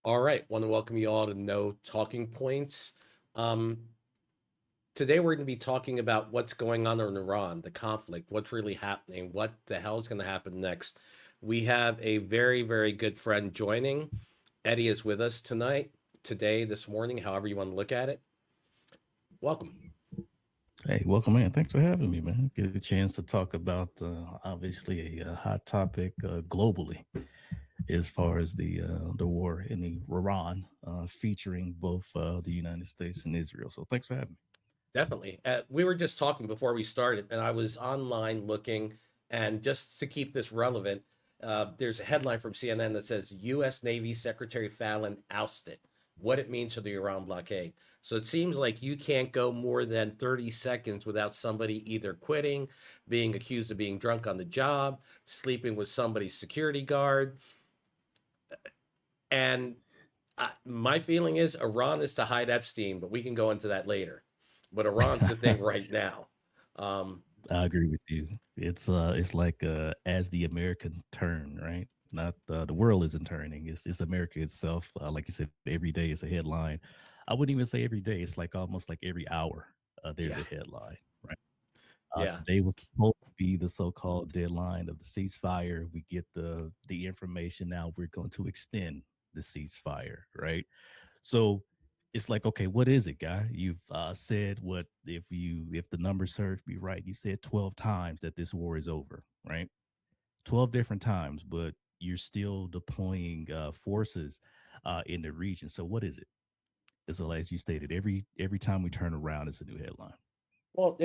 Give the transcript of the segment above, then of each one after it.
All right, want to welcome you all to No Talking Points. Um, Today we're going to be talking about what's going on in Iran, the conflict, what's really happening, what the hell is going to happen next. We have a very, very good friend joining. Eddie is with us tonight, today, this morning, however you want to look at it. Welcome. Hey, welcome in. Thanks for having me, man. Get a chance to talk about obviously a hot topic globally as far as the war in the Iran, featuring both the United States and Israel. So thanks for having me. Definitely. We were just talking before we started, and I was online looking, and just to keep this relevant, there's a headline from CNN that says U.S. Navy Secretary Fallon ousted. What it means for the Iran blockade. So it seems like you can't go more than 30 seconds without somebody either quitting, being accused of being drunk on the job, sleeping with somebody's security guard. And my feeling is Iran is to hide Epstein, but we can go into that later. But Iran's the thing right now. Um, I agree with you. It's like as the American turn, right? Not the world isn't turning. It's America itself. Like you said, every day is a headline. I wouldn't even say every day. It's like almost like every hour there's yeah, a headline, right? yeah, Today was supposed to be the so-called deadline of the ceasefire. We get the information now. We're going to extend the ceasefire, right? So it's like, okay, what is it, guy? You've said what if the numbers serve me right? You said 12 times that this war is over, right? 12 different times, but you're still deploying forces in the region. So what is it? So as you stated, every time we turn around, it's a new headline. well,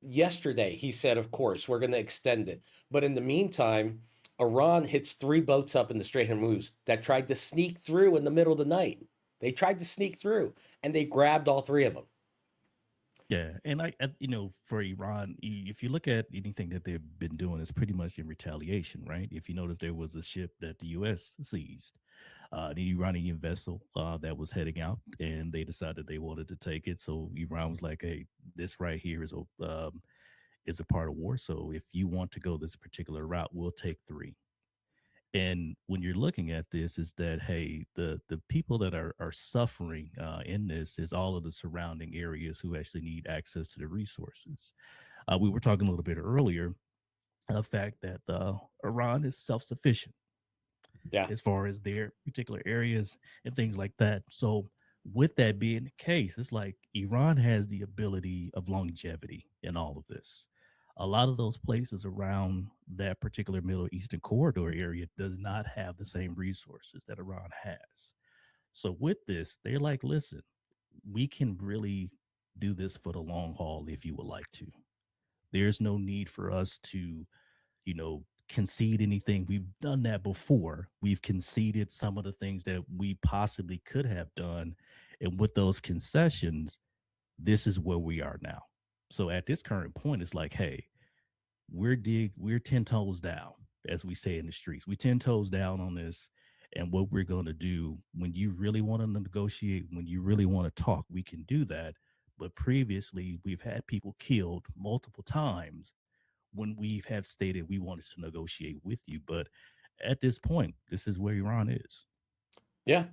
yesterday he said, of course, we're going to extend it. But in the meantime, Iran hits three boats up in the Strait of Hormuz that tried to sneak through in the middle of the night. They tried to sneak through, and they grabbed all three of them. Yeah, and for Iran, if you look at anything that they've been doing, it's pretty much in retaliation, right? If you notice, there was a ship that the U.S. seized, the Iranian vessel that was heading out, and they decided they wanted to take it. So Iran was like, "Hey, this right here is a part of war. So if you want to go this particular route, we'll take three." And when you're looking at this, is that hey, the people that are suffering in this is all of the surrounding areas who actually need access to the resources. We were talking a little bit earlier the fact that Iran is self sufficient Yeah, as far as their particular areas and things like that. So with that being the case, it's like Iran has the ability of longevity in all of this. A lot of those places around that particular Middle Eastern corridor area does not have the same resources that Iran has. So with this, they're like, listen, we can really do this for the long haul if you would like to. There's no need for us to, concede anything. We've done that before. We've conceded some of the things that we possibly could have done. And with those concessions, this is where we are now. So at this current point, it's like, hey, we're 10 toes down, as we say in the streets. We're 10 toes down on this. And what we're going to do when you really want to negotiate, when you really want to talk, we can do that. But previously, we've had people killed multiple times when we have stated we wanted to negotiate with you. But at this point, this is where Iran is. yeah.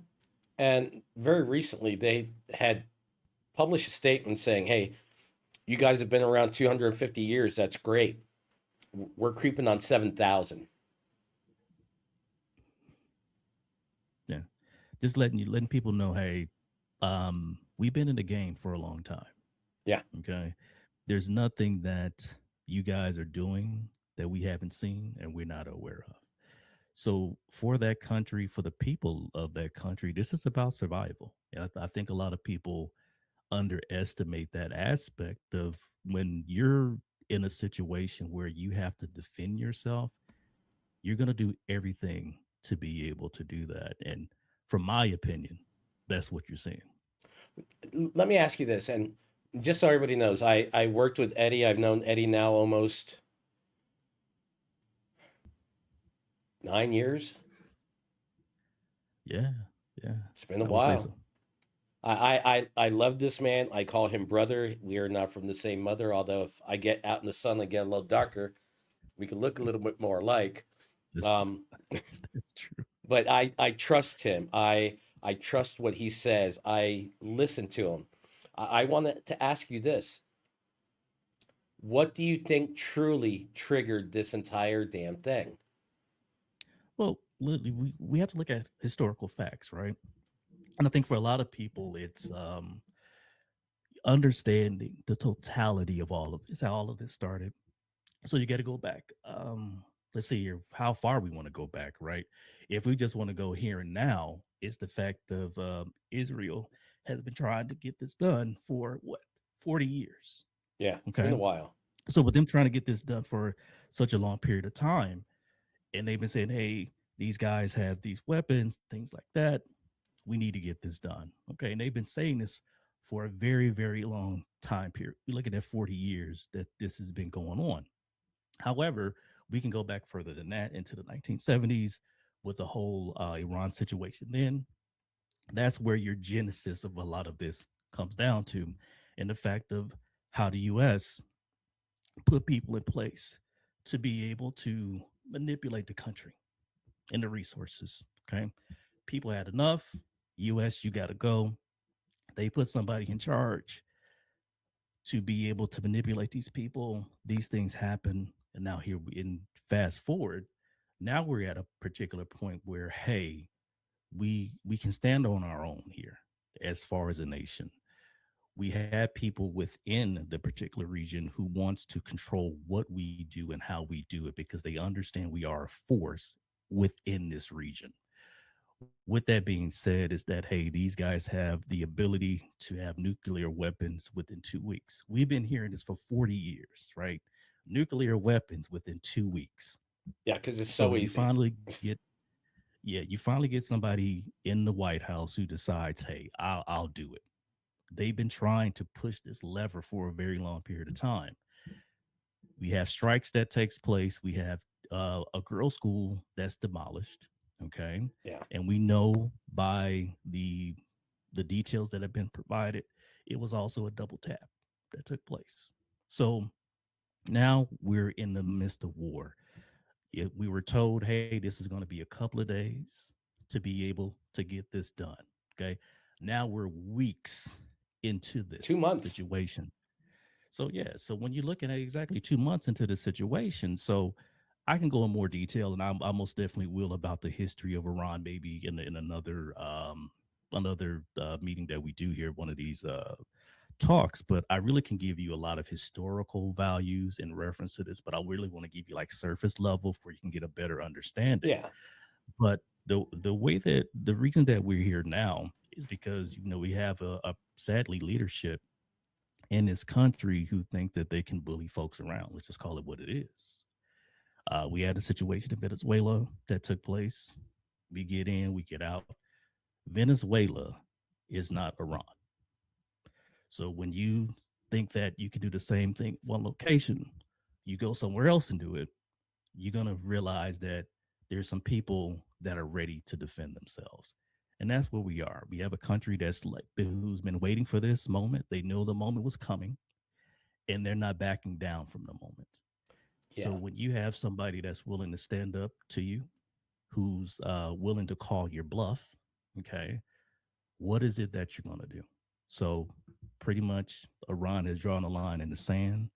And very recently, they had published a statement saying, hey, you guys have been around 250 years. That's great. We're creeping on 7,000. Yeah, just letting people know, hey, we've been in the game for a long time. Yeah. Okay, there's nothing that you guys are doing that we haven't seen and we're not aware of. So for that country, for the people of that country, this is about survival. And I think a lot of people underestimate that aspect of when you're in a situation where you have to defend yourself, you're going to do everything to be able to do that. And from my opinion, that's what you're seeing. Let me ask you this. And just so everybody knows, I worked with Eddie. I've known Eddie now almost 9 years. Yeah, yeah, It's been a I would say while. so. I love this man. I call him brother. We are not from the same mother, although if I get out in the sun and get a little darker, we can look a little bit more alike. That's Um, that's true. but I trust him. I trust what he says. I listen to him. I wanted to ask you this: what do you think truly triggered this entire damn thing? Well, literally, we have to look at historical facts, right? And I think for a lot of people, it's understanding the totality of all of this, how all of this started. So you got to go back. Let's see here how far we want to go back, right? If we just want to go here and now, it's the fact of Israel has been trying to get this done for what 40 years. Yeah, it's been a Okay, while. so with them trying to get this done for such a long period of time, and they've been saying, "Hey, these guys have these weapons, things like that. We need to get this done." Okay, and they've been saying this for a very, very long time period. We're looking at 40 years that this has been going on. However, we can go back further than that into the 1970s with the whole Iran situation. Then that's where your genesis of a lot of this comes down to, and the fact of how the U.S. put people in place to be able to manipulate the country and the resources. Okay, people had enough. U.S., you got to go. They put somebody in charge to be able to manipulate these people. These things happen, and now here we in fast forward. Now we're at a particular point where hey, we can stand on our own here as far as a nation. We have people within the particular region who wants to control what we do and how we do it because they understand we are a force within this region. With that being said, is that hey, these guys have the ability to have nuclear weapons within 2 weeks. We've been hearing this for 40 years, right? Nuclear weapons within 2 weeks. Yeah, because it's So so you easy. finally get, yeah, you finally get somebody in the White House who decides, hey, I'll do it. They've been trying to push this lever for a very long period of time. We have strikes that takes place. We have a girls' school that's demolished. Okay, Yeah. and we know by the details that have been provided, it was also a double tap that took place. So now we're in the midst of war. We were told, hey, this is going to be a couple of days to be able to get this done. Okay, now we're weeks into Two this months. situation. So yeah, so when you're looking at exactly 2 months into the situation, so I can go in more detail, and I most definitely will about the history of Iran, maybe in another meeting that we do here, one of these talks. But I really can give you a lot of historical values in reference to this. But I really want to give you like surface level where you can get a better understanding. Yeah. But the way that the reason that we're here now is because we have a sadly leadership in this country who think that they can bully folks around. Let's just call it what it is. We had a situation in Venezuela that took place. We get in, we get out. Venezuela is not Iran. So when you think that you can do the same thing one location, you go somewhere else and do it, you're gonna realize that there's some people that are ready to defend themselves. And that's where we are. We have a country that's like who's been waiting for this moment. They know the moment was coming and they're not backing down from the moment. So Yeah. when you have somebody that's willing to stand up to you, who's willing to call your bluff, okay, what is it that you're going to do? So pretty much Iran has drawn a line in the sand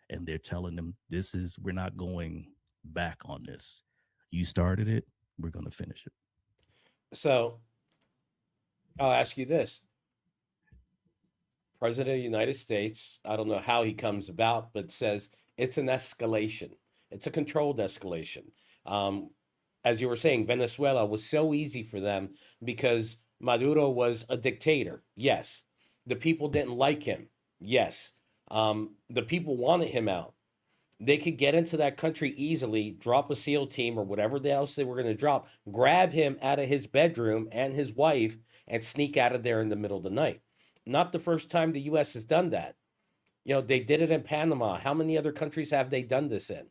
and they're telling them this is, we're not going back on this. You started it, we're going to finish it. So I'll ask you this: President of the United States, I don't know how he comes about, but says it's an escalation. It's a controlled escalation. Um, as you were saying, Venezuela was so easy for them because Maduro was a dictator. Yes. The people didn't like him. Yes. The people wanted him out. They could get into that country easily, drop a SEAL team or whatever else they were going to drop, grab him out of his bedroom and his wife, and sneak out of there in the middle of the night. Not the first time the U.S. has done that. They did it in Panama. How many other countries have they done this in?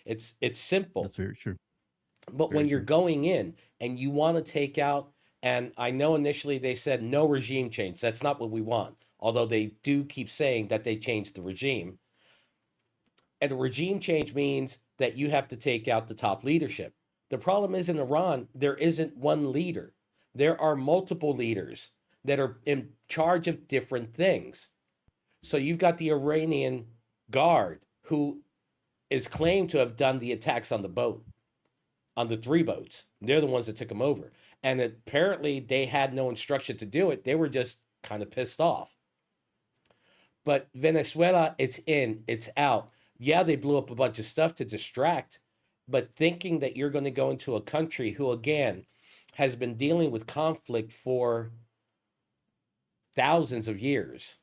It's simple. That's very true. But when Very you're true. going in and you want to take out, and I know initially they said no regime change. That's not what we want. Although they do keep saying that they changed the regime. And the regime change means that you have to take out the top leadership. The problem is in Iran, there isn't one leader. There are multiple leaders that are in charge of different things. So you've got the Iranian guard who is claimed to have done the attacks on the boat, on the three boats. They're the ones that took them over. And apparently they had no instruction to do it. They were just kind of pissed off. But Venezuela, it's in, it's out. Yeah, they blew up a bunch of stuff to distract, but thinking that you're going to go into a country who, again, has been dealing with conflict for thousands of years,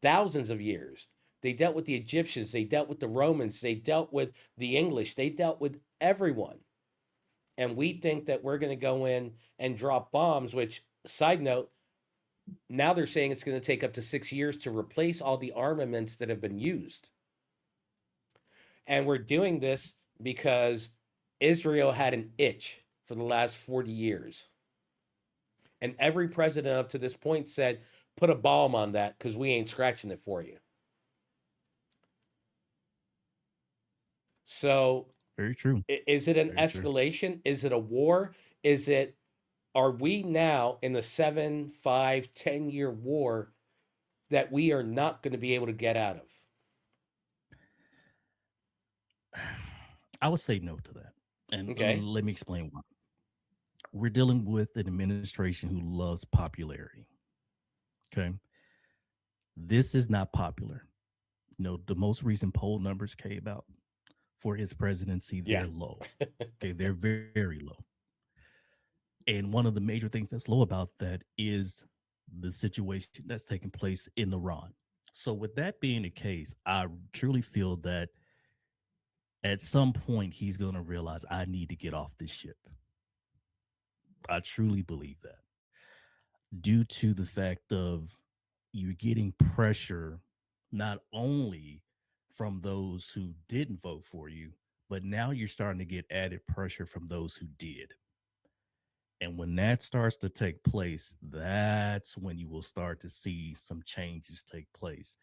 thousands of years. They dealt with the Egyptians, they dealt with the Romans, they dealt with the English, they dealt with everyone. And we think that we're going to go in and drop bombs, which, side note, now they're saying it's going to take up to 6 years to replace all the armaments that have been used. And we're doing this because Israel had an itch for the last 40 years. And every president up to this point said, put a bomb on that because we ain't scratching it for you. So Very true. is it an Very true. escalation? Is it a war? Is it, are we now in the 7, 5, 10-year war that we are not going to be able to get out of? I would say no to that. And Okay. let me explain why. We're dealing with an administration who loves popularity. Okay. This is not popular. The most recent poll numbers came out for his presidency. Yeah. They're low. Okay. They're very, very low. And one of the major things that's low about that is the situation that's taking place in Iran. So, with that being the case, I truly feel that at some point he's going to realize I need to get off this ship. I truly believe that due to the fact of you're getting pressure not only from those who didn't vote for you, but now you're starting to get added pressure from those who did. And when that starts to take place, that's when you will start to see some changes take place.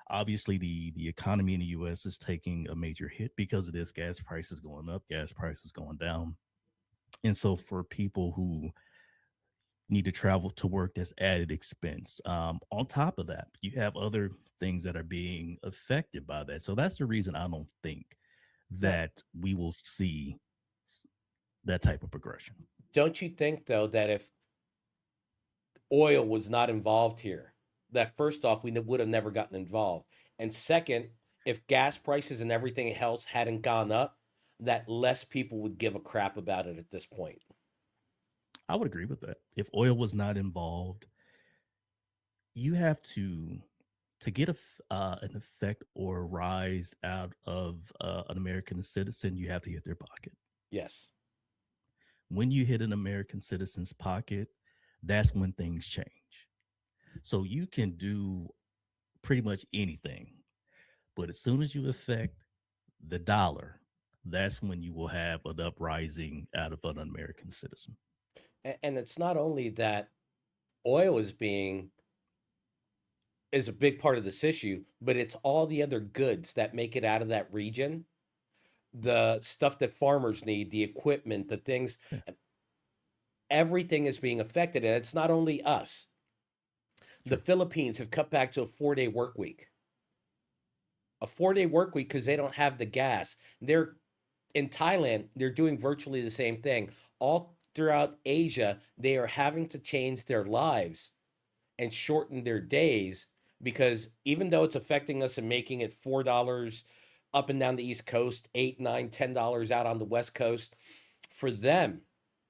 Obviously, the economy in the US is taking a major hit because of this. Gas prices going up, gas prices going down. And so for people who need to travel to work, that's added expense. On top of that, you have other things that are being affected by that. So that's the reason I don't think Now, that we will see that type of progression. don't you think, though, that if oil was not involved here, that first off, we would have never gotten involved? And second, if gas prices and everything else hadn't gone up, that less people would give a crap about it at this point. I would agree with that. If oil was not involved, you have to get an effect or a rise out of an American citizen, you have to hit their pocket. Yes. When you hit an American citizen's pocket, that's when things change. So you can do pretty much anything, but as soon as you affect the dollar, that's when you will have an uprising out of an American citizen. And it's not only that oil is a big part of this issue, but it's all the other goods that make it out of that region, the stuff that farmers need, the equipment, the things, Yeah, everything is being affected. And it's not only us. The true. Philippines have cut back to a 4-day work week. A 4-day work week because they don't have the gas. They're in Thailand, they're doing virtually the same thing. All throughout Asia, they are having to change their lives and shorten their days because even though it's affecting us and making it $4 up and down the East Coast, 8, 9, $10 out on the West Coast, for them,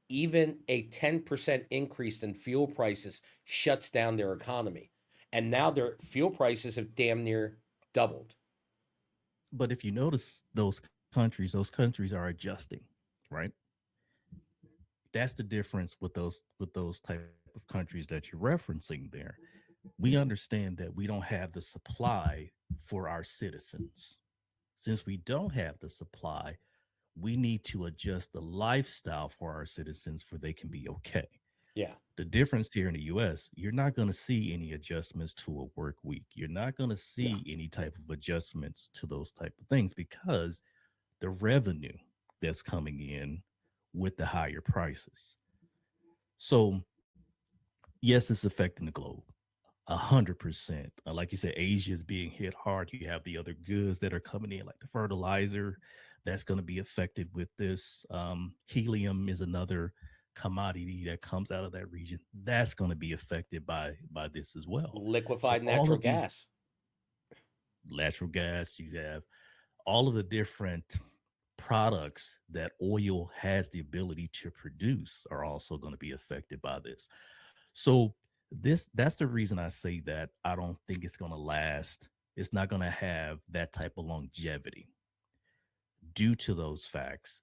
even a 10% increase in fuel prices shuts down their economy. And now their fuel prices have damn near doubled. But if you notice those countries are adjusting, right? That's the difference with those type of countries that you're referencing there. We understand that we don't have the supply for our citizens. Since we don't have the supply, we need to adjust the lifestyle for our citizens for they can be okay. Yeah, The difference here in the US, you're not going to see any adjustments to a work week. You're not going to no. see any type of adjustments to those type of things because the revenue that's coming in with the higher prices. So yes, it's affecting the globe. 100%. Like you said, Asia is being hit hard. You have the other goods that are coming in, like the fertilizer, that's going to be affected with this. Helium is another commodity that comes out of that region. That's going to be affected by this as well. So Liquefied all natural of these gas. natural gas, you have all of the different products that oil has the ability to produce are also going to be affected by this. So that's the reason I say that I don't think it's going to last. It's not going to have that type of longevity due to those facts.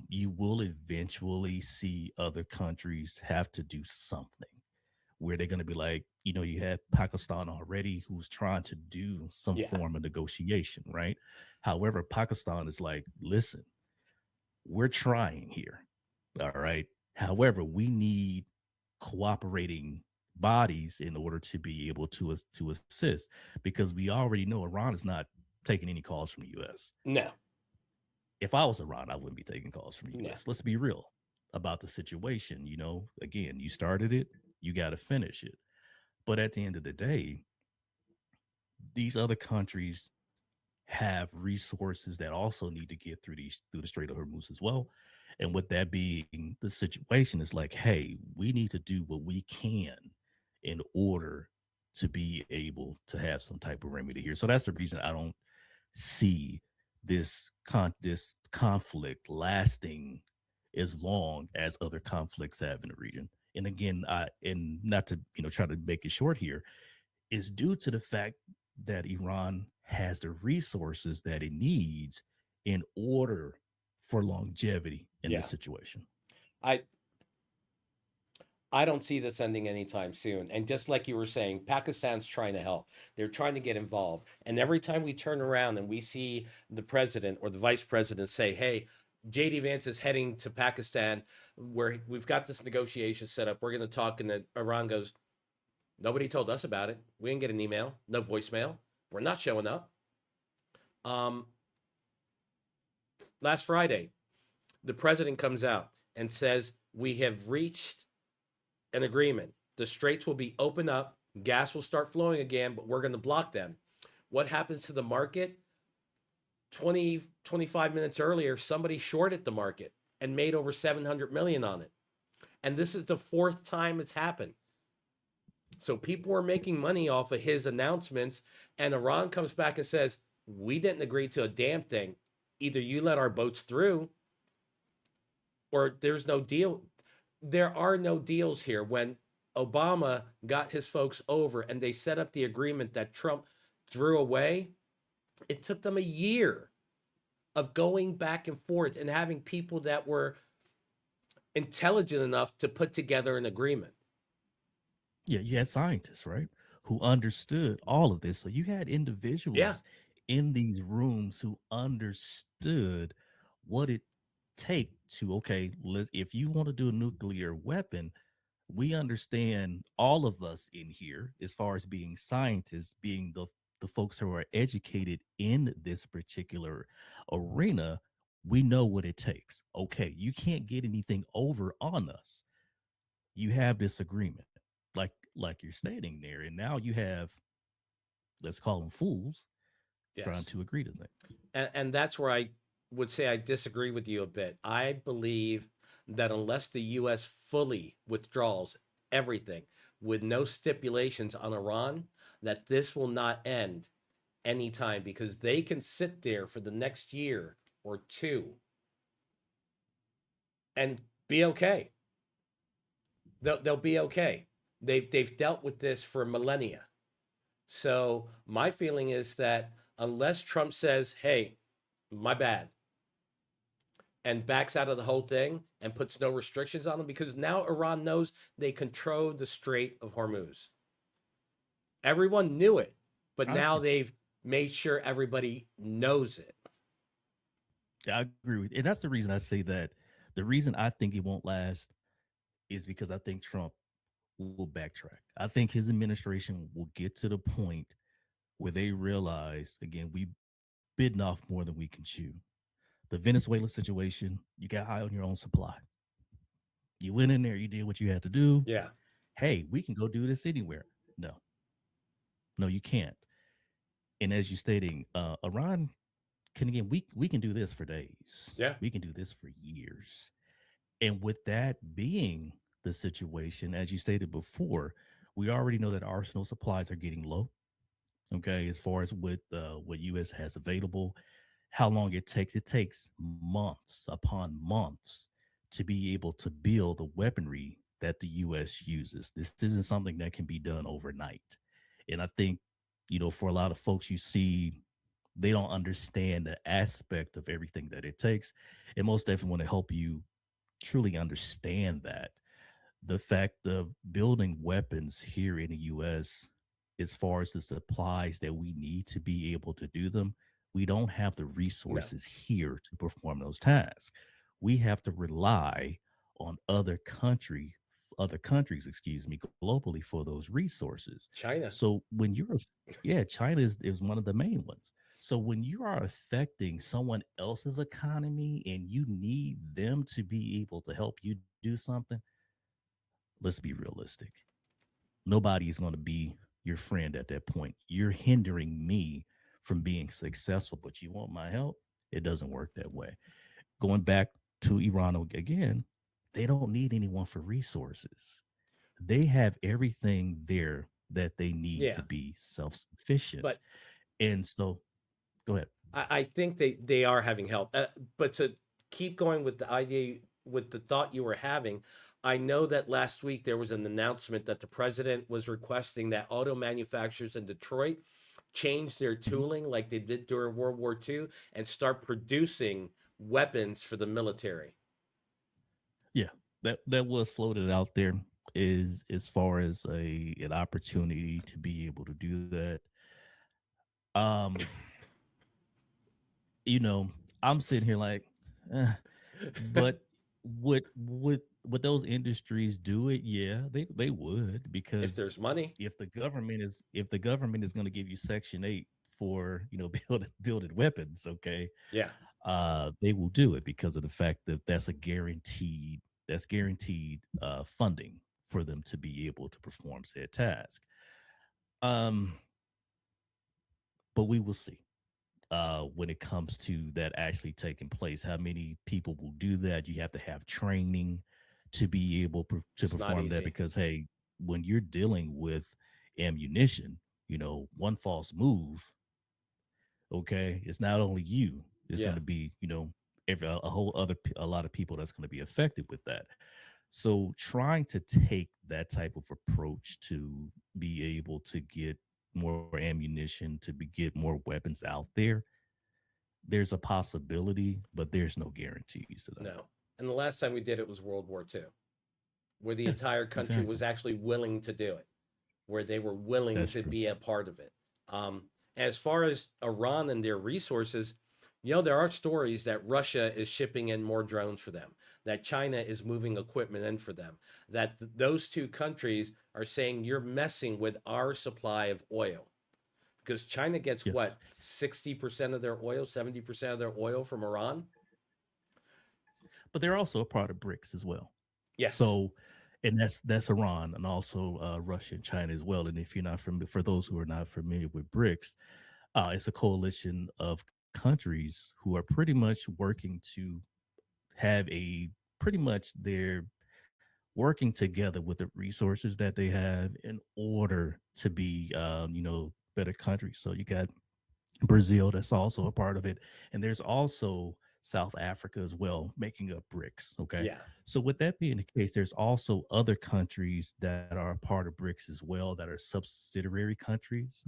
You will eventually see other countries have to do something where they're going to be like, you had Pakistan already who's trying to do some Yeah. form of negotiation, right? However, Pakistan is like, listen, we're trying here. All right. However, we need cooperating bodies in order to be able to assist because we already know Iran is not taking any calls from the US. No. If I was Iran, I wouldn't be taking calls from the No. US. Let's be real about the situation. Again, you started it, you got to finish it. But at the end of the day, these other countries have resources that also need to get through the Strait of Hormuz as well. And with that being the situation, is like, hey, we need to do what we can in order to be able to have some type of remedy here. So that's the reason I don't see this conflict lasting as long as other conflicts have in the region. And again, and not to try to make it short here, is due to the fact that Iran has the resources that it needs in order for longevity in this Yeah. situation. I I don't see this ending anytime soon. And just like you were saying, Pakistan's trying to help. They're trying to get involved. And every time we turn around and we see the president or the vice president say, "Hey, JD Vance is heading to Pakistan where we've got this negotiation set up. We're going to talk." And then Iran goes, "Nobody told us about it. We didn't get an email, no voicemail. We're not showing up." Um, Last Friday, the president comes out and says, "We have reached an agreement. The straits will be open up, gas will start flowing again, but we're going to block them." What happens to the market? 25 minutes earlier, somebody shorted the market and made over 700 million on it. And this is the fourth time it's happened. So people are making money off of his announcements, and Iran comes back and says, "We didn't agree to a damn thing. Either you let our boats through or there's no deal." There are no deals here. When Obama got his folks over and they set up the agreement that Trump threw away, it took them a year of going back and forth and having people that were intelligent enough to put together an agreement. Yeah, you had scientists, right, who understood all of this. So you had Yeah. individuals in these rooms who understood what it take to okay, if you want to do a nuclear weapon, we understand all of us in here as far as being scientists, being the folks who are educated in this particular arena, we know what it takes. Okay, you can't get anything over on us. You have this agreement, like you're stating there, and now you have, let's call them fools, trying Yes. to agree to things. And that's where I would say I disagree with you a bit. I believe that unless the U.S. fully withdraws everything with no stipulations on Iran, that this will not end anytime because they can sit there for the next year or two and be okay. They'll be okay. They've dealt with this for millennia. So my feeling is that unless Trump says, "Hey, my bad," and backs out of the whole thing and puts no restrictions on them, because now Iran knows they control the Strait of Hormuz. Everyone knew it, but I now agree. they've made sure everybody knows it. I agree with, and that's the reason I say that. The reason I think it won't last is because I think Trump will backtrack. I think his administration will get to the point where they realize, again, we bitten off more than we can chew. The Venezuela situation, you got high on your own supply. You went in there, you did what you had to do. Yeah. Hey, we can go do this anywhere. No, no, you can't. And as you stating, Iran can again, we can do this for days. Yeah. We can do this for years. And with that being the situation, as you stated before, we already know that arsenal supplies are getting low. Okay, as far as what US has available, how long it takes months upon months to be able to build the weaponry that the US uses. This isn't something that can be done overnight. And I think, for a lot of folks you see, they don't understand the aspect of everything that it takes. And most definitely want to help you truly understand that the fact of building weapons here in the US, as far as the supplies that we need to be able to do them, we don't have the No. resources here to perform those tasks. We have to rely on other countries, excuse me, globally for those resources. China. So when yeah, China is one of the main ones. So when you are affecting someone else's economy and you need them to be able to help you do something, let's be realistic. Nobody is going to be your friend at that point. You're hindering me from being successful, but you want my help? It doesn't work that way. Going back to Iran again, they don't need anyone for resources. They have everything there that they need to Yeah. be self sufficient. But And so, go ahead. I think they are having help. But to keep going with the idea, with the thought you were having, I know that last week there was an announcement that the president was requesting that auto manufacturers in Detroit change their Mhm. tooling like they did during World War II and start producing weapons for the military. Yeah, that was floated out there is as far as an opportunity to be able to do that. Um, you know, I'm sitting here like, eh, but would those industries do it? Yeah, they would If because there's money, if the government is going to give you Section 8 for building weapons, okay, yeah, they will do it because of the fact that that's guaranteed funding for them to be able to perform said task. Um, but we will see when it comes to that actually taking place. How many people will do that? You have to have training to be able to it's not perform that easy. because, hey, when you're dealing with ammunition, one false move, okay, it's not only you, it's going Yeah, to be, a whole a lot of people that's going to be affected with that. So trying to take that type of approach to be able to get more ammunition, get more weapons out there, there's a possibility, but there's no guarantees to that. no. And the last time we did it was World War II, where the Yeah, entire country exactly. was actually willing to do it, where they were willing That's to true. be a part of it. As far as Iran and their resources, there are stories that Russia is shipping in more drones for them, that China is moving equipment in for them, that those two countries are saying you're messing with our supply of oil. Because China gets Yes. what, 60% of their oil, 70% of their oil from Iran? But they're also a part of BRICS as well. Yes. So, and that's Iran and also Russia and China as well. And if you're not for those who are not familiar with BRICS, it's a coalition of countries who are pretty much working to have a pretty much they're working together with the resources that they have in order to be better countries. So you got Brazil that's also a part of it, and there's also South Africa as well making up BRICS. Okay, Yeah. so with that being the case, there's also other countries that are a part of BRICS as well that are subsidiary countries,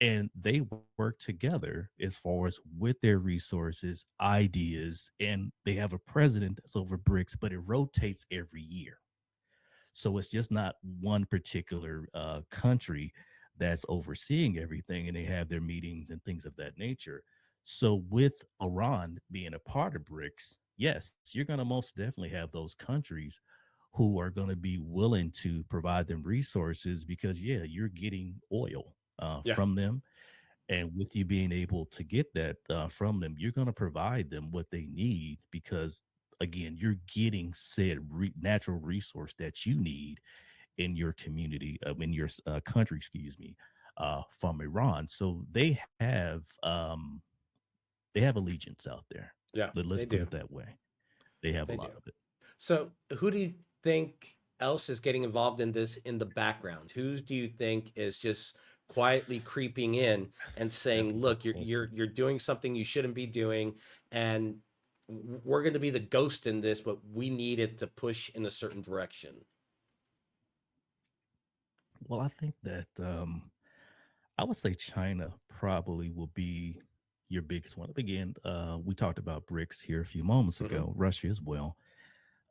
and they work together as far as with their resources, ideas, and they have a president that's over BRICS, but it rotates every year. So it's just not one particular country that's overseeing everything, and they have their meetings and things of that nature. So with Iran being a part of BRICS, yes, you're going to most definitely have those countries who are going to be willing to provide them resources because, yeah, you're getting oil Yeah. from them, And with you being able to get that from them, you're going to provide them what they need because, again, you're getting said natural resource that you need in your community, in your country, excuse me, from Iran. So they have allegiance out there. Yeah, Let's they put do. it that way. They have a They lot do. of it. So, who do you think else is getting involved in this in the background? Who do you think is just quietly creeping in and That's saying, a good "Look, you're question. you're doing something you shouldn't be doing, and we're going to be the ghost in this, but we need it to push in a certain direction." Well, I think that I would say China probably will be your biggest one. Again, we talked about BRICS here a few moments Hmm. ago, Russia as well.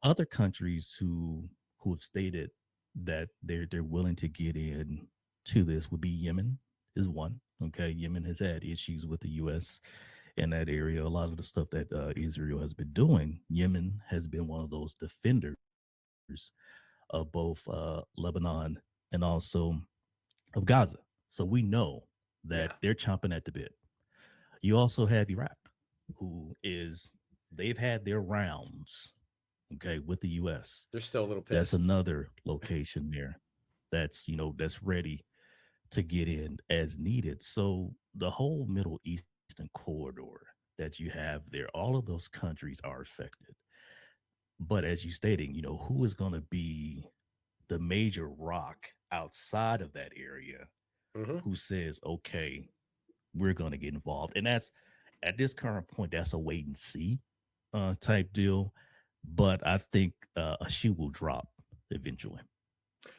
Other countries who have stated that they're willing to get in to this would be Yemen is one. Okay, Yemen has had issues with the U.S. in that area. A lot of the stuff that Israel has been doing, Yemen has been one of those defenders of both Lebanon and also of Gaza. So we know that Yeah, they're chomping at the bit. You also have Iraq, they've had their rounds, okay, with the US. they're still a little That's pissed. another location there that's ready to get in as needed. So the whole Middle Eastern corridor that you have there, all of those countries are affected. But as you stating, who is going to be the major rock outside of that area Hmm. who says, okay, we're going to get involved. And that's at this current point, that's a wait and see type deal. But I think a shoe will drop eventually.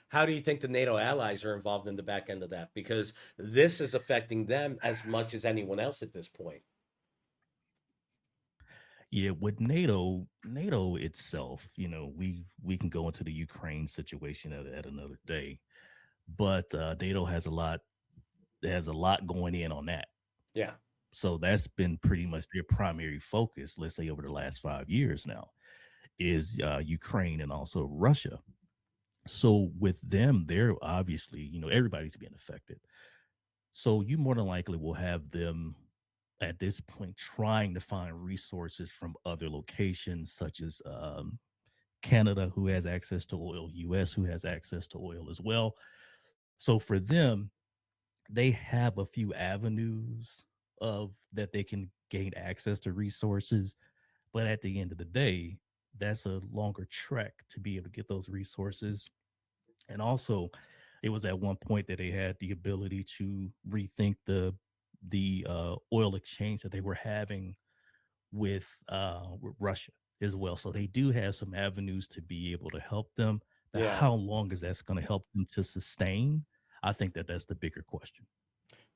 How do you think the NATO allies are involved in the back end of that? Because this is affecting them as much as anyone else at this point. Yeah, with NATO itself, we can go into the Ukraine situation at another day, but NATO has a lot going in on that. Yeah. So that's been pretty much their primary focus, let's say over the last 5 years now, is Ukraine and also Russia. So with them, they're obviously, everybody's being affected. So you more than likely will have them at this point trying to find resources from other locations, such as Canada, who has access to oil, US, who has access to oil as well. So for them, they have a few avenues of that they can gain access to resources. But at the end of the day, that's a longer trek to be able to get those resources. And also, it was at one point that they had the ability to rethink the oil exchange that they were having with Russia as well. So they do have some avenues to be able to help them. But Yeah. how long is that's going to help them to sustain? I think that that's the bigger question.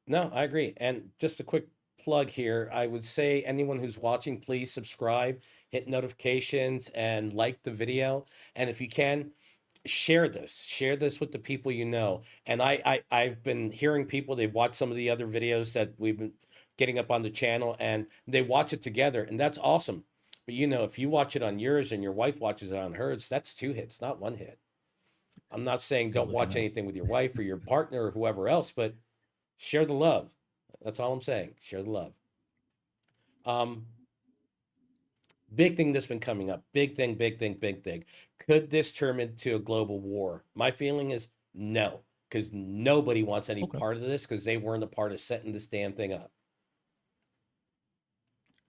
No, I agree. And just a quick plug here. I would say anyone who's watching, please subscribe, hit notifications, and like the video. And if you can, share this. Share this with the people you know. And I've been hearing people, they've watched some of the other videos that we've been getting up on the channel and they watch it together, and that's awesome. But if you watch it on yours and your wife watches it on hers, that's two hits, not one hit. I'm not saying Good don't looking watch out. anything with your wife or your partner or whoever else, but share the love. That's all I'm saying. Share the love. Um, Big thing that's been coming up. Big thing, big thing, big thing. Could this turn into a global war? My feeling is no, because nobody wants any Okay. part of this because they weren't a part of setting this damn thing up.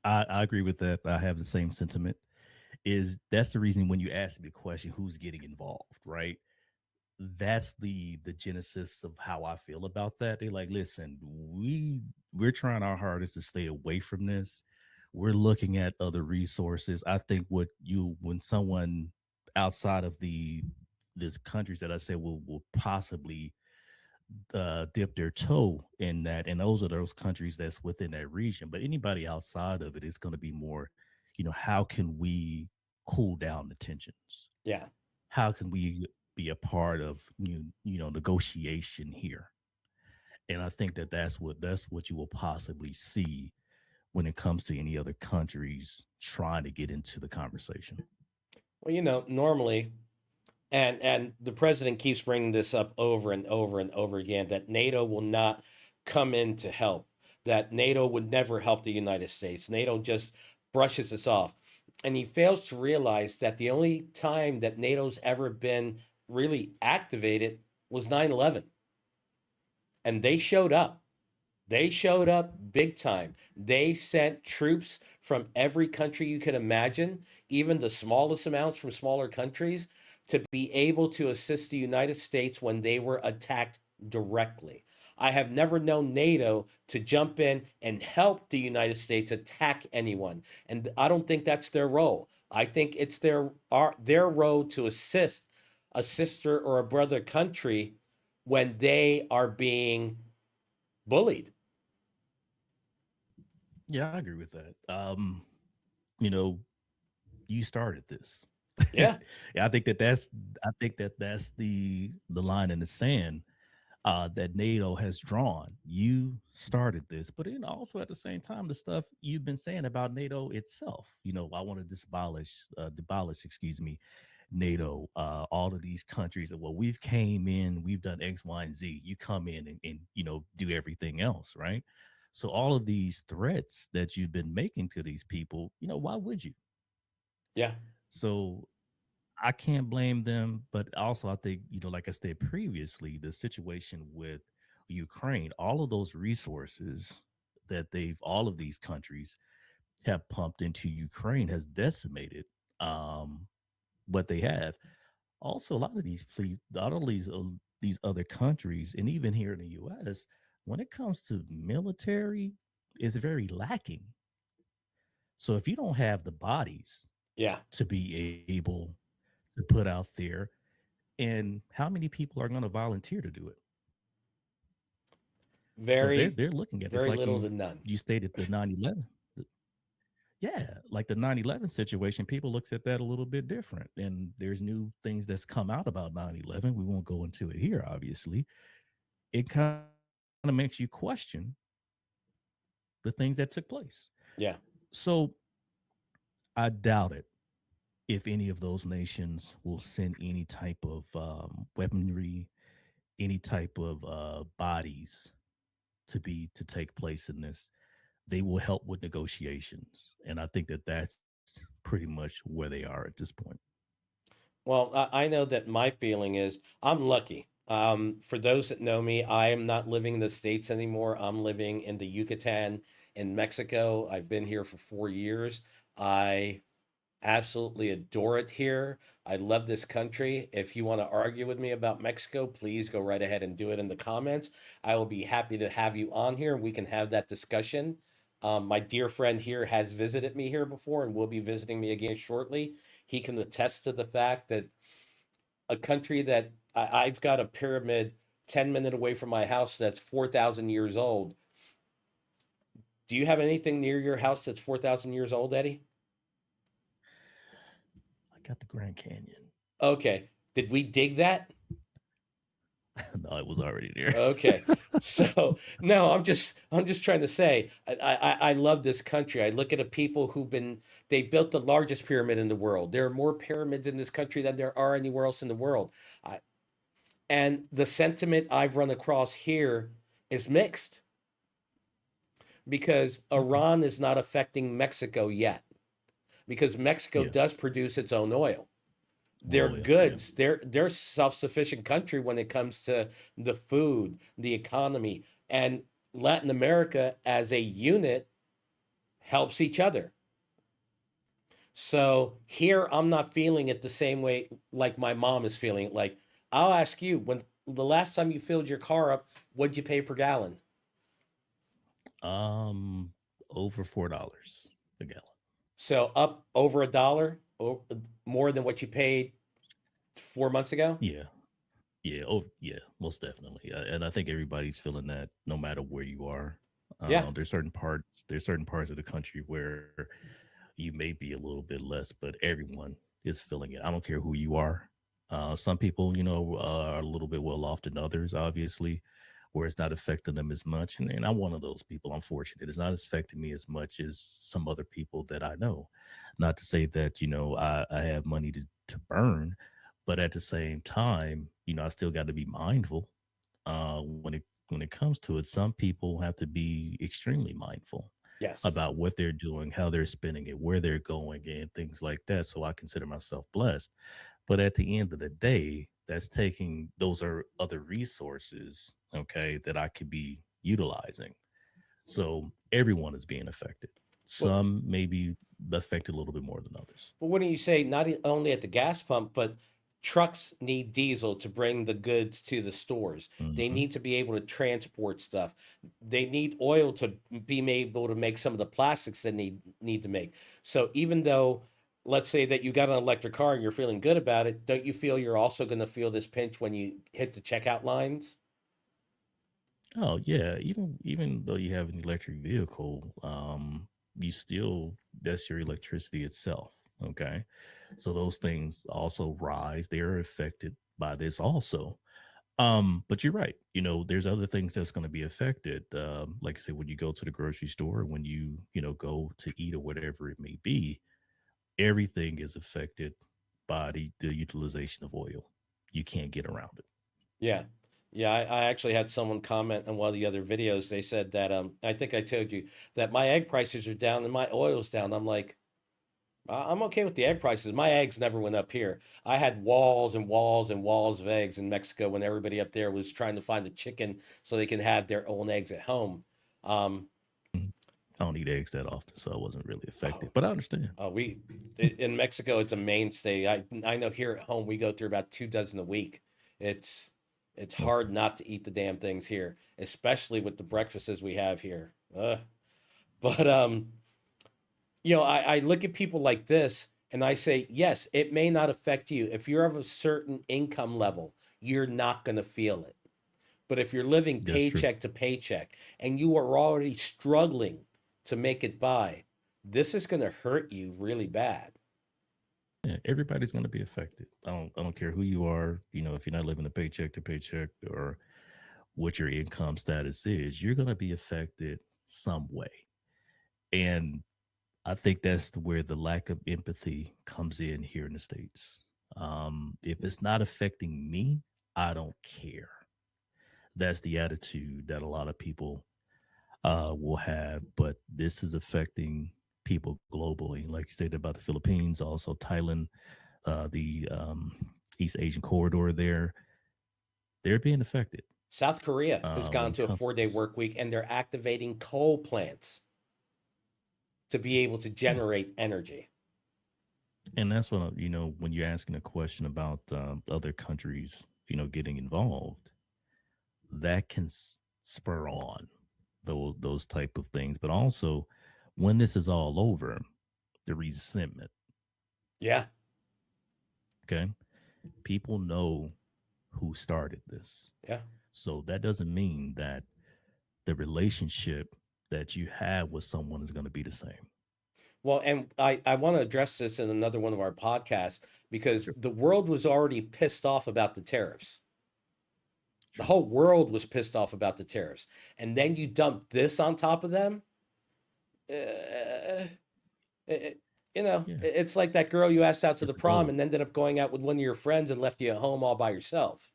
I agree with that. I have the same sentiment. Is that's the reason when you ask me the question, who's getting involved, right? That's the genesis of how I feel about that. They're like, listen, we're trying our hardest to stay away from this. We're looking at other resources. I think when someone outside of these countries that I said will possibly dip their toe in that, and those are those countries that's within that region. But anybody outside of it is going to be more, how can we cool down the tensions? Yeah. How can we be a part of negotiation here? And I think that that's what you will possibly see when it comes to any other countries trying to get into the conversation. Well, normally, and the president keeps bringing this up over and over and over again that NATO will not come in to help. that NATO would never help the United States. NATO just brushes us off. And he fails to realize that the only time that NATO's ever been really activated was 9/11, and they showed up. They showed up big time. They sent troops from every country you could imagine, even the smallest amounts from smaller countries, to be able to assist the United States when they were attacked directly. I have never known NATO to jump in and help the United States attack anyone. And I don't think that's their role. I think it's their role to assist a sister or a brother country when they are being bullied. Yeah, I agree with that. You know, you started this. Yeah. Yeah, I think that that's the line in the sand that NATO has drawn. You started this, but then also at the same time, the stuff you've been saying about NATO itself. I want to demolish, excuse me, NATO. All of these countries. Well, we've came in, we've done X, Y, and Z. You come in and do everything else, right? So all of these threats that you've been making to these people, why would you? Yeah. So I can't blame them, but also I think, like I said previously, the situation with Ukraine, all of those resources that all of these countries have pumped into Ukraine has decimated um, what they have. Also, a lot of these other countries, and even here in the U.S., when it comes to military, is very lacking. So if you don't have the bodies Yeah. to be able to put out there, and how many people are going to volunteer to do it? So they're Very, they're looking at this very like little you to none. you stated the 9/11. Yeah, like the 9/11 situation, people looks at that a little bit different. And there's new things that's come out about 9/11. We won't go into it here, obviously. It kind of makes you question the things that took place. Yeah. So I doubt it if any of those nations will send any type of weaponry, any type of bodies to take place in this. They will help with negotiations, and I think that that's pretty much where they are at this point. Well, I know that my feeling is I'm lucky. For those that know me, I am not living in the States anymore. I'm living in the Yucatan in Mexico. I've been here for 4 years. I absolutely adore it here. I love this country. If you want to argue with me about Mexico, please go right ahead and do it in the comments. I will be happy to have you on here and we can have that discussion. My dear friend here has visited me here before and will be visiting me again shortly. He can attest to the fact that a country that I've got a pyramid 10 minutes away from my house that's 4,000 years old. Do you have anything near your house that's 4,000 years old, Eddie? I got the Grand Canyon. Okay. Did we dig that? No, it was already there. Okay. So no, I'm just trying to say I love this country. I look at the people they built the largest pyramid in the world. There are more pyramids in this country than there are anywhere else in the world. I, and the sentiment I've run across here is mixed because Okay. Iran is not affecting Mexico yet because Mexico Yeah. does produce its own oil. Their Oil. Yeah. goods, they're self-sufficient country when it comes to the food, the economy, and Latin America as a unit helps each other. So here I'm not feeling it the same way like my mom is feeling it. Like I'll ask you, when the last time you filled your car up, what'd you pay per gallon? Um, over $4 a gallon. So up over $1, more than what you paid 4 months ago? Yeah. Yeah. Oh, yeah. Most definitely. And I think everybody's feeling that, no matter where you are. Yeah. There's certain parts of the country where you may be a little bit less, but everyone is feeling it. I don't care who you are. Some people, are a little bit well off than others, obviously, where it's not affecting them as much. And I'm one of those people. I'm fortunate. It's not affecting me as much as some other people that I know. Not to say that, I have money to burn, but at the same time, I still got to be mindful when it when it comes to it, some people have to be extremely mindful Yes. about what they're doing, how they're spending it, where they're going, and things like that. So I consider myself blessed. But at the end of the day, that's taking those are other resources, okay, that I could be utilizing. So everyone is being affected. But Some may be affected a little bit more than others. But wouldn't you say not only at the gas pump, but trucks need diesel to bring the goods to the stores. They Mhm. need to be able to transport stuff. They need oil to be able to make some of the plastics that need to make. So even though, let's say that you got an electric car and you're feeling good about it, don't you feel you're also going to feel this pinch when you hit the checkout lines? Oh yeah, even though you have an electric vehicle, you still that's your electricity itself. Okay, so those things also rise. They are affected by this also. But you're right. There's other things that's going to be affected. Like I said, when you go to the grocery store, when you go to eat or whatever it may be, everything is affected by the utilization of oil. You can't get around it. Yeah. Yeah, I actually had someone comment on one of the other videos. They said that I think I told you that my egg prices are down and my oil's down. I'm like, I'm okay with the egg prices. My eggs never went up here. I had walls and walls and walls of eggs in Mexico when everybody up there was trying to find a chicken so they can have their own eggs at home. Um, Mhm. I don't eat eggs that often, so I wasn't really oh, affected. But I understand. in Mexico, it's a mainstay. I know here at home we go through about 2 dozen a week. It's it's Okay. hard not to eat the damn things here, especially with the breakfasts we have here. But I look at people like this and I say, yes, it may not affect you. If you're of a certain income level, you're not going to feel it. But if you're living That's true. paycheck to paycheck and you are already struggling to make it by, this is going to hurt you really bad. Yeah, everybody's going to be affected. I don't care who you are. If you're not living a paycheck to paycheck or what your income status is, you're going to be affected some way. And I think that's where the lack of empathy comes in here in the States. If it's not affecting me, I don't care. That's the attitude that a lot of people will have. But this is affecting people globally. Like you stated about the Philippines, also Thailand, the East Asian corridor there, they're being affected South Korea has when gone it to a comes to 4 day this. work week and they're activating coal plants to be able to Yeah. generate energy. And that's what, when you're asking a question about other countries, getting involved, that can spur on those type of things. But also, when this is all over, the resentment, Yeah, okay? People know who started this. yeah. So that doesn't mean that the relationship that you have with someone is going to be the same. Well, and I want to address this in another one of our podcasts because True. the world was already pissed off about the tariffs. The True. whole world was pissed off about the tariffs. And then you dump this on top of them. Uh, it, Yeah. it's like that girl you asked out to It's the the prom globe. and ended up going out with one of your friends and left you at home all by yourself.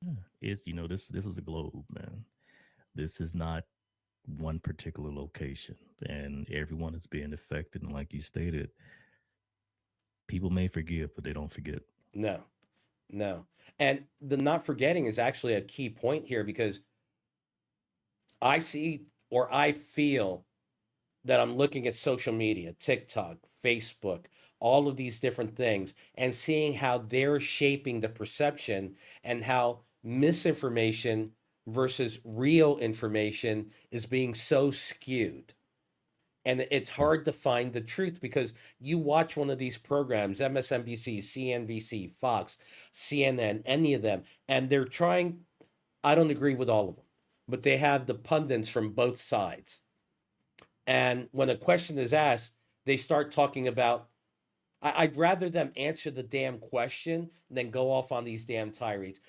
Yeah. This is a globe, man. This is not one particular location, and everyone is being affected. And like you stated, people may forgive, but they don't forget. No, no. And the not forgetting is actually a key point here because I see or I feel that I'm looking at social media, TikTok, Facebook, all of these different things, and seeing how they're shaping the perception and how misinformation versus real information is being so skewed. And it's Yeah. hard to find the truth because you watch one of these programs, MSNBC, CNBC, Fox, CNN, any of them, and they're trying, I don't agree with all of them, but they have the pundits from both sides. And when a question is asked, they start talking about, I'd rather them answer the damn question than go off on these damn tirades.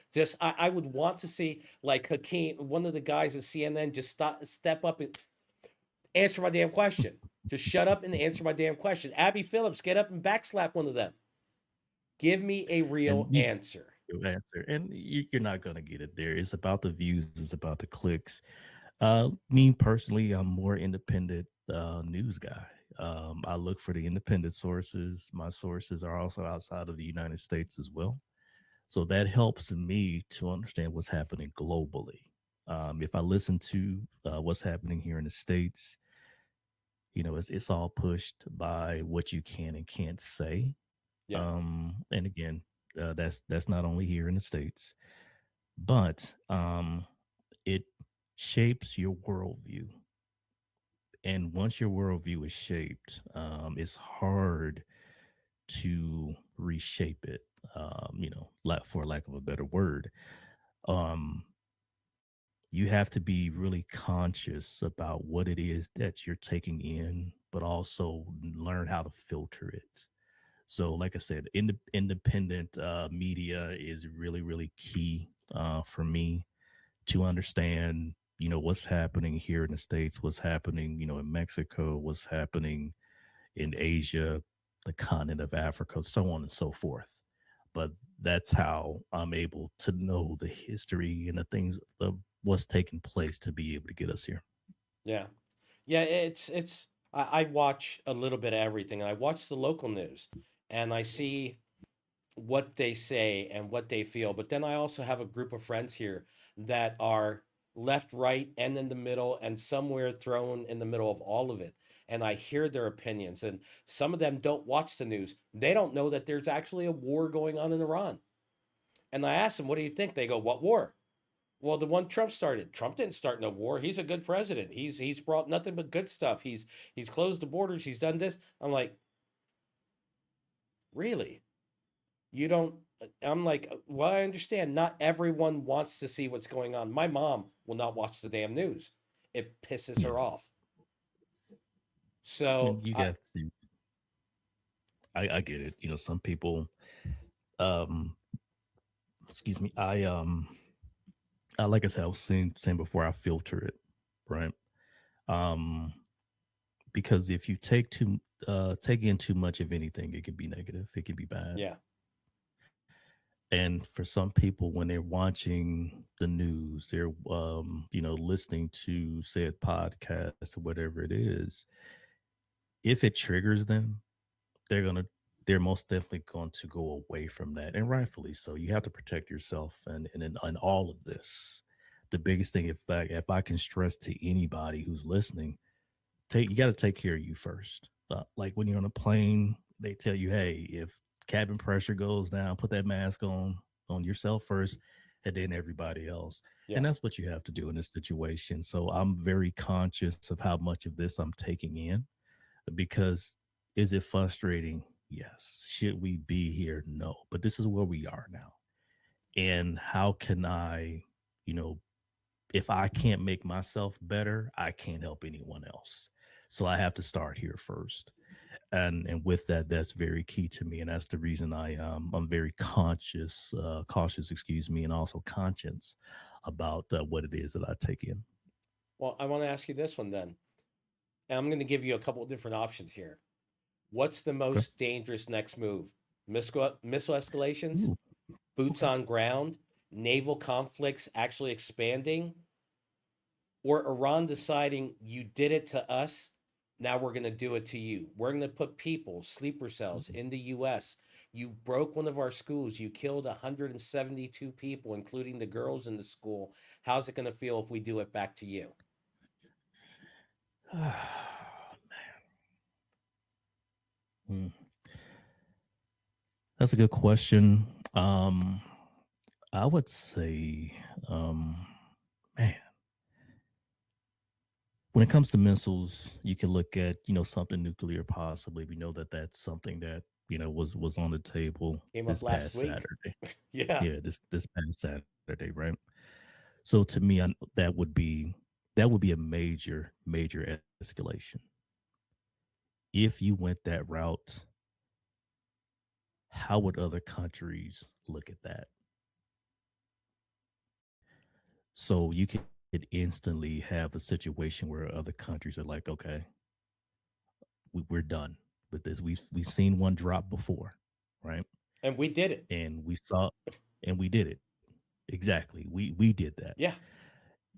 I would want to see like Hakeem, one of the guys at CNN, just step up and answer my damn question. Just shut up and answer my damn question. Abby Phillips, get up and backslap one of them. Give me a And real you answer. your answer, and you're not gonna get it there. It's about the views, it's about the clicks. Me personally, I'm more independent news guy. I look for the independent sources. My sources are also outside of the United States as well. So that helps me to understand what's happening globally. If I listen to what's happening here in the States, it's all pushed by what you can and can't say. Yeah, And again, that's not only here in the States, but it shapes your worldview. And once your worldview is shaped, it's hard to reshape it. For lack of a better word, um, you have to be really conscious about what it is that you're taking in, but also learn how to filter it. So, like I said, independent media is really, really key for me to understand, what's happening here in the States, what's happening, in Mexico, what's happening in Asia, the continent of Africa, so on and so forth. But that's how I'm able to know the history and the things of what's taking place to be able to get us here. yeah, yeah. It's. I watch a little bit of everything, and I watch the local news, and I see what they say and what they feel. But then I also have a group of friends here that are left, right, and in the middle, and somewhere thrown in the middle of all of it. And I hear their opinions, and some of them don't watch the news. They don't know that there's actually a war going on in Iran. And I ask them, "What do you think?" They go, "What war?" Well, the one Trump started. Trump didn't start no war. He's a good president. He's brought nothing but good stuff. He's closed the borders. He's done this. I'm like, really? You don't. I'm like, well, I understand. Not everyone wants to see what's going on. My mom will not watch the damn news. It pisses Yeah. her off. So And you got to, I get it. Some people, um, excuse me, like I said, I was saying before, I filter it, right? Um, because if you take in too much of anything, it can be negative, it can be bad. yeah, And for some people, when they're watching the news, they're listening to said podcast or whatever it is, if it triggers them, they're gonna they're most definitely going to go away from that, and rightfully so. You have to protect yourself, and in all of this, the biggest thing, if I can stress to anybody who's listening, take you got to take care of you first. Like when you're on a plane, they tell you, hey, if cabin pressure goes down, put that mask on yourself first, and then everybody else. And yeah. that's what you have to do in this situation. So I'm very conscious of how much of this I'm taking in, because is it frustrating? Yes. Should we be here? No. But this is where we are now. And how can I, you know, if I can't make myself better, I can't help anyone else. So I have to start here first. And with that, that's very key to me. And that's the reason I'm very cautious, excuse me, and also conscious about what it is that I take in. Well, I want to ask you this one then. And I'm going to give you a couple of different options here. What's the Okay. most dangerous next move? Missile escalations, Ooh, boots okay. on ground, naval conflicts actually expanding, or Iran deciding you did it to us, now we're going to do it to you. We're going to put people, sleeper cells in the US. You broke one of our schools. You killed 172 people, including the girls in the school. How's it going to feel if we do it back to you? Hmm. That's a good question. I would say, man, when it comes to missiles, you can look at something nuclear. Possibly, we know that that's something that was on the table Came up this last past week. Saturday. Yeah. Yeah, this past Saturday, right? So to me, that would be a major escalation if you went that route. How would other countries look at that? So you could instantly have a situation where other countries are like, okay, we're done with this. We've seen one drop before, right? And we did it. And we saw and we did it. Exactly. We did that. Yeah.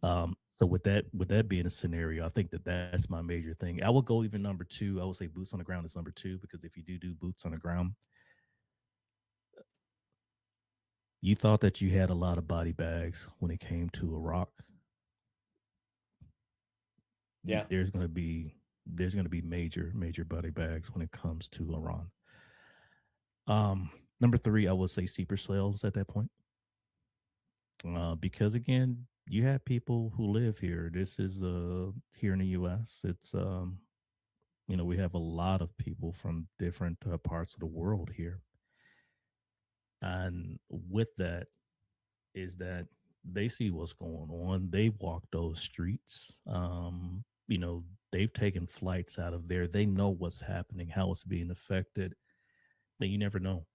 So with that being a scenario, I think that that's my major thing. I would go even number 2. I would say boots on the ground is number 2 because if you do boots on the ground, you thought that you had a lot of body bags when it came to Iraq. Yeah. There's gonna be major body bags when it comes to Iran. Number 3, I would say sleeper cells at that point. Because again, you have people who live here. This is here in the US. It's we have a lot of people from different parts of the world here. And with that is that they see what's going on. They walk those streets. They've taken flights out of there. They know what's happening, how it's being affected. But you never know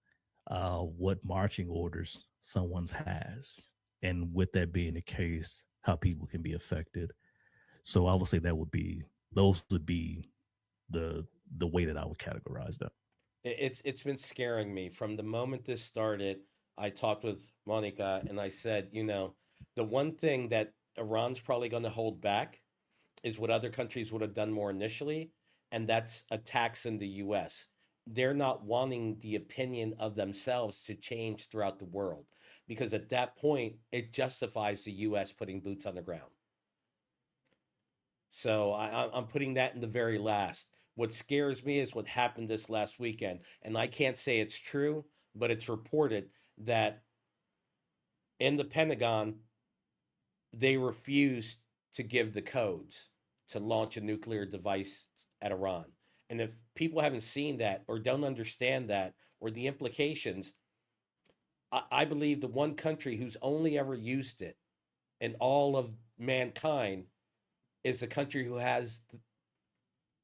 what marching orders someone's has. And with that being the case, how people can be affected. So I would say those would be the way that I would categorize them. It's been scaring me from the moment this started. I talked with Monica and I said, the one thing that Iran's probably going to hold back is what other countries would have done more initially, and that's attacks in the US. They're not wanting the opinion of themselves to change throughout the world because at that point, it justifies the US putting boots on the ground. So I'm putting that in the very last. What scares me is what happened this last weekend. And I can't say it's true, but it's reported that in the Pentagon, they refused to give the codes to launch a nuclear device at Iran. And if people haven't seen that or don't understand that or the implications, I believe the one country who's only ever used it in all of mankind is the country who has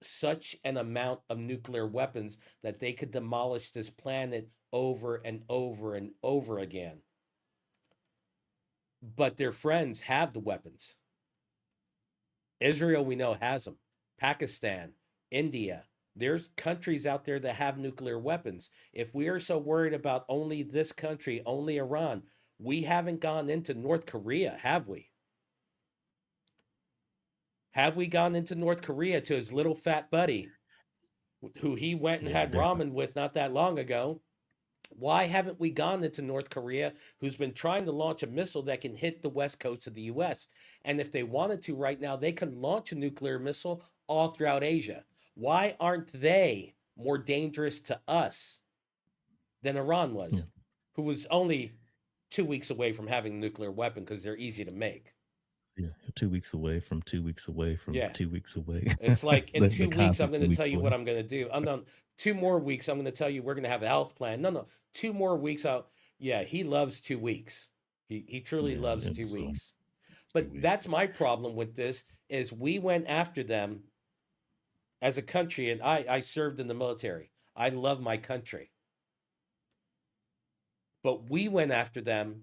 such an amount of nuclear weapons that they could demolish this planet over and over and over again. But their friends have the weapons. Israel, we know, has them. Pakistan, India. There's countries out there that have nuclear weapons. If we are so worried about only this country, only Iran, we haven't gone into North Korea, have we? Have we gone into North Korea to his little fat buddy who he went and Yeah, had definitely. ramen with not that long ago? Why haven't we gone into North Korea, who's been trying to launch a missile that can hit the west coast of the US? And if they wanted to right now, they could launch a nuclear missile all throughout Asia. Why aren't they more dangerous to us than Iran Yeah, was, who was only 2 weeks away from having a nuclear weapon because they're easy to make? yeah. 2 weeks away from 2 weeks away from Yeah. 2 weeks away. It's like in The 2 weeks, I'm constant going two to weeks tell you what away. I'm going to do. Oh, no, 2 more weeks, I'm going to tell you we're going to have a health plan. No, no, 2 more weeks out. Yeah, he loves 2 weeks. He truly Yeah, loves two and so weeks. 2 But that's weeks. my problem with this is we went after them as a country, and I served in the military. I love my country. But we went after them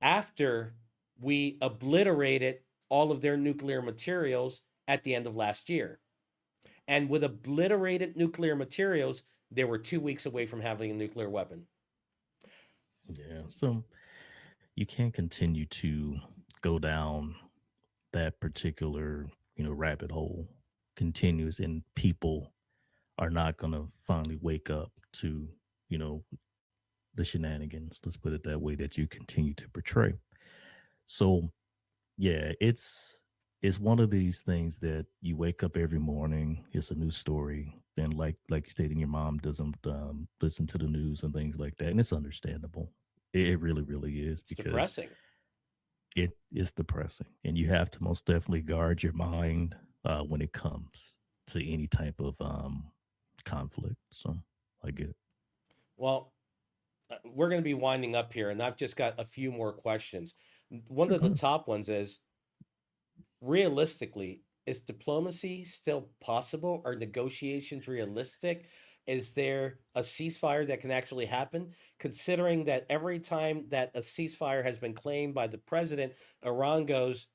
after we obliterated all of their nuclear materials at the end of last year. And with obliterated nuclear materials, they were 2 weeks away from having a nuclear weapon. Yeah, so you can't continue to go down that particular, rabbit hole continuous, and people are not going to finally wake up to, you know, the shenanigans, let's put it that way, that you continue to portray. So, yeah, it's one of these things that you wake up every morning, it's a new story. And like you stated, your mom doesn't listen to the news and things like that. And it's understandable. It really, really is It's because depressing. it is depressing. And you have to most definitely guard your mind when it comes to any type of conflict. So I get it. Well, we're going to be winding up here, and I've just got a few more questions. One Sure, of go the ahead. top ones is realistically, is diplomacy still possible? Are negotiations realistic? Is there a ceasefire that can actually happen? Considering that every time that a ceasefire has been claimed by the president, Iran goes,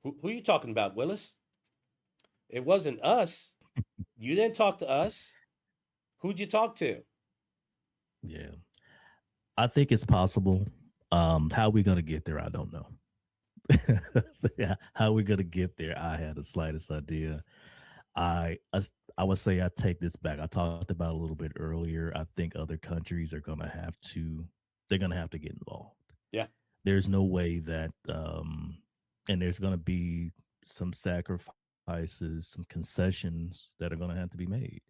who are you talking about, Willis? It wasn't us. You didn't talk to us. Who'd you talk to? Yeah. I think it's possible. How we gonna get there, I don't know. Yeah, how we gonna get there, I had the slightest idea. I would say I take this back. I talked about a little bit earlier. I think other countries are gonna have to they're gonna have to get involved. Yeah. There's no way that and there's gonna be some sacrifices, some concessions that are gonna have to be made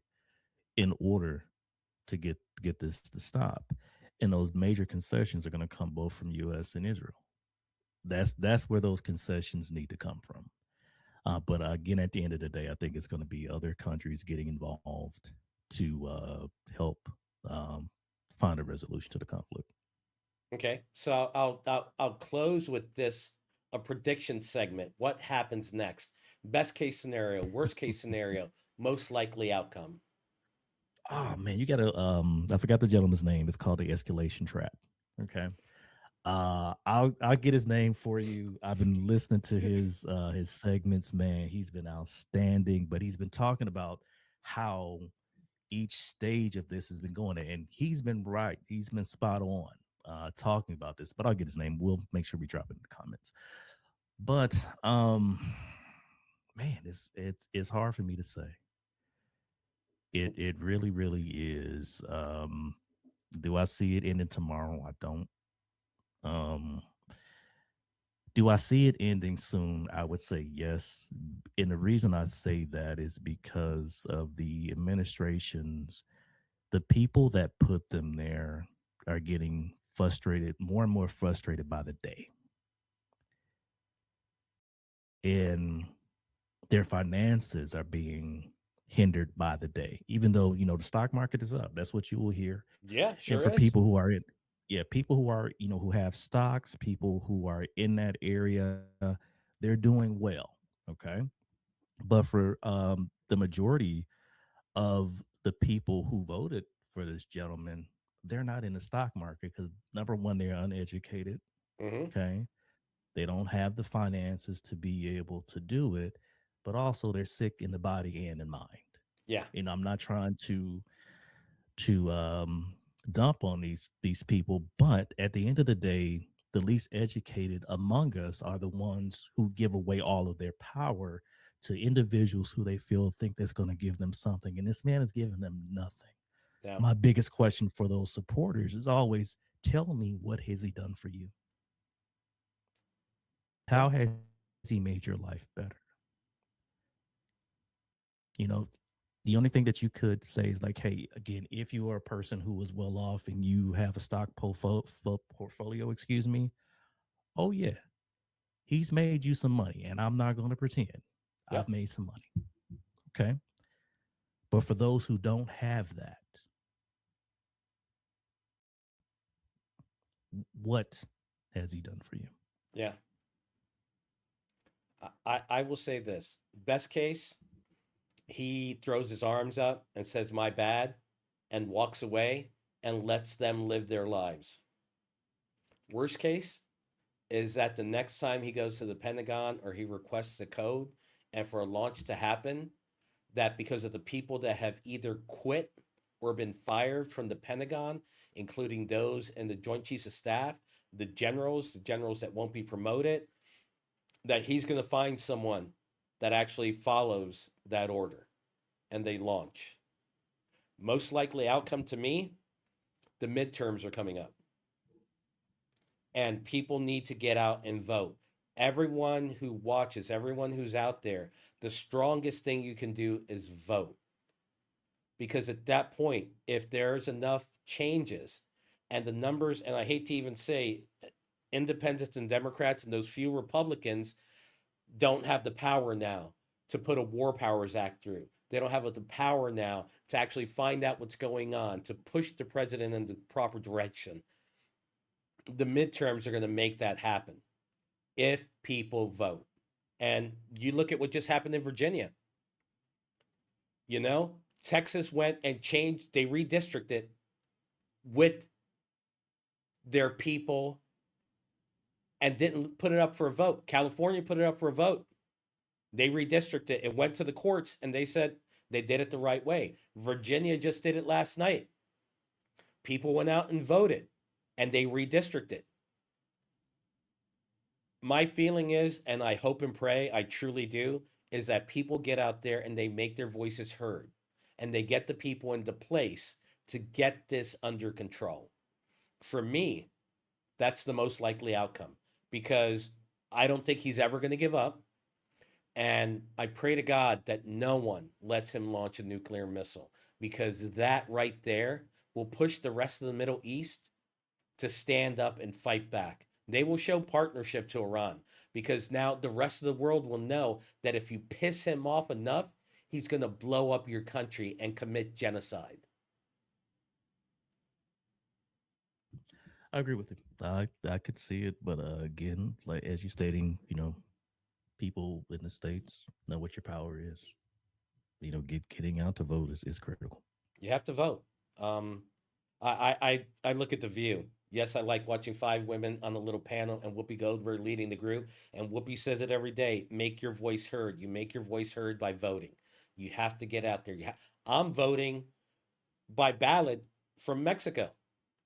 in order to get this to stop. And those major concessions are gonna come both from US and Israel. That's where those concessions need to come from. But again, at the end of the day, I think it's going to be other countries getting involved to help find a resolution to the conflict. Okay. So I'll close with this a prediction segment. What happens next? Best case scenario, worst case scenario, most likely outcome. Oh man, you gotta I forgot the gentleman's name. It's called the escalation trap. Okay. I'll get his name for you. I've been listening to his segments, man. He's been outstanding, but he's been talking about how each stage of this has been going, and he's been right. He's been spot on talking about this, but I'll get his name. We'll make sure we drop it in the comments. But man, it's hard for me to say. It really, really is. Do I see it ending tomorrow? I don't. Um, do I see it ending soon? I would say yes. And the reason I say that is because of the administrations, the people that put them there are getting frustrated, more and more frustrated by the day. And their finances are being hindered by the day, even though, the stock market is up. That's what you will hear. Yeah, And sure for is. people who are in, yeah, people who are, who have stocks, people who are in that area, they're doing well. Okay. But for the majority of the people who voted for this gentleman, they're not in the stock market because number one, they're uneducated. Mm-hmm. Okay. They don't have the finances to be able to do it, but also they're sick in the body and in mind. Yeah. I'm not trying to dump on these people, but at the end of the day, the least educated among us are the ones who give away all of their power to individuals who they feel think that's going to give them something, and this man is giving them nothing. Yeah. My biggest question for those supporters is always, tell me, what has he done for you? Yeah. How has he made your life better? You know, the only thing that you could say is like, hey, again, if you are a person who is well off and you have a stock portfolio, excuse me, oh yeah, he's made you some money, and I'm not going to pretend I've Yep. made some money. Okay. But for those who don't have that, what has he done for you? Yeah. I will say this. Best case, he throws his arms up and says, "My bad," and walks away and lets them live their lives. Worst case is that the next time he goes to the Pentagon or he requests a code and for a launch to happen, that because of the people that have either quit or been fired from the Pentagon, including those in the Joint Chiefs of Staff, the generals that won't be promoted, that he's going to find someone that actually follows that order and they launch. Most likely outcome to me, the midterms are coming up and people need to get out and vote. Everyone who watches, everyone who's out there, the strongest thing you can do is vote. Because at that point, if there's enough changes and the numbers, and I hate to even say independents and Democrats and those few Republicans don't have the power now to put a War Powers Act through. They don't have the power now to actually find out what's going on, to push the president in the proper direction. The midterms are going to make that happen if people vote. And you look at what just happened in Virginia. Texas went and changed, they redistricted with their people and didn't put it up for a vote. California put it up for a vote. They redistricted it. It went to the courts and they said they did it the right way. Virginia just did it last night. People went out and voted. and they redistrict it. My feeling is, and I hope and pray, I truly do, is that people get out there and they make their voices heard and they get the people into place to get this under control. For me, that's the most likely outcome because I don't think he's ever going to give up. And I pray to God that no one lets him launch a nuclear missile because that right there will push the rest of the Middle East to stand up and fight back. They will show partnership to Iran because now the rest of the world will know that if you piss him off enough, he's going to blow up your country and commit genocide. I agree with you. I could see it, but again, like as you stating, people in the states know what your power is. Getting out to vote is critical. You have to vote. Um, I look at the View. Yes, I like watching five women on a little panel and Whoopi Goldberg leading the group. And Whoopi says it every day: make your voice heard. You make your voice heard by voting. You have to get out there. I'm voting by ballot from Mexico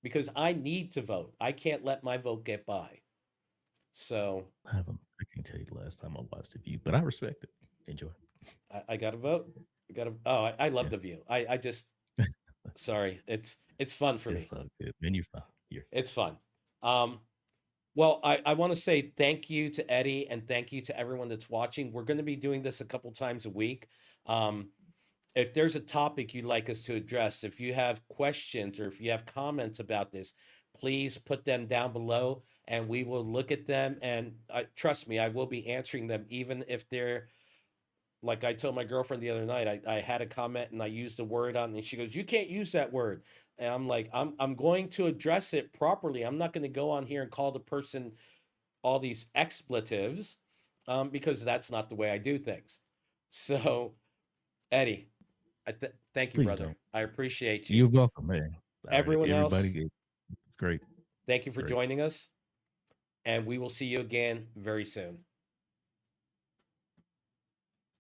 because I need to vote. I can't let my vote get by. So I can't tell you the last time I watched the View, but I respect it. Enjoy. I got to vote. I got to. Oh, I love Yeah, the View. I just sorry. It's fun for me. it's all good. Man, you're fine. You're It's fun. Um, well, I want to say thank you to Eddie and thank you to everyone that's watching. We're going to be doing this a couple times a week. Um, if there's a topic you'd like us to address, if you have questions or if you have comments about this, please put them down below and we will look at them. And trust me, I will be answering them, even if they're like I told my girlfriend the other night. I had a comment and I used a word on it, and she goes, "You can't use that word." And I'm like, I'm going to address it properly. I'm not going to go on here and call the person all these expletives because that's not the way I do things. So, Eddie, thank you, please brother. don't. I appreciate you. You're welcome, man. All right, Everyone else, everybody, it's great. thank you It's for great. joining us, and we will see you again very soon.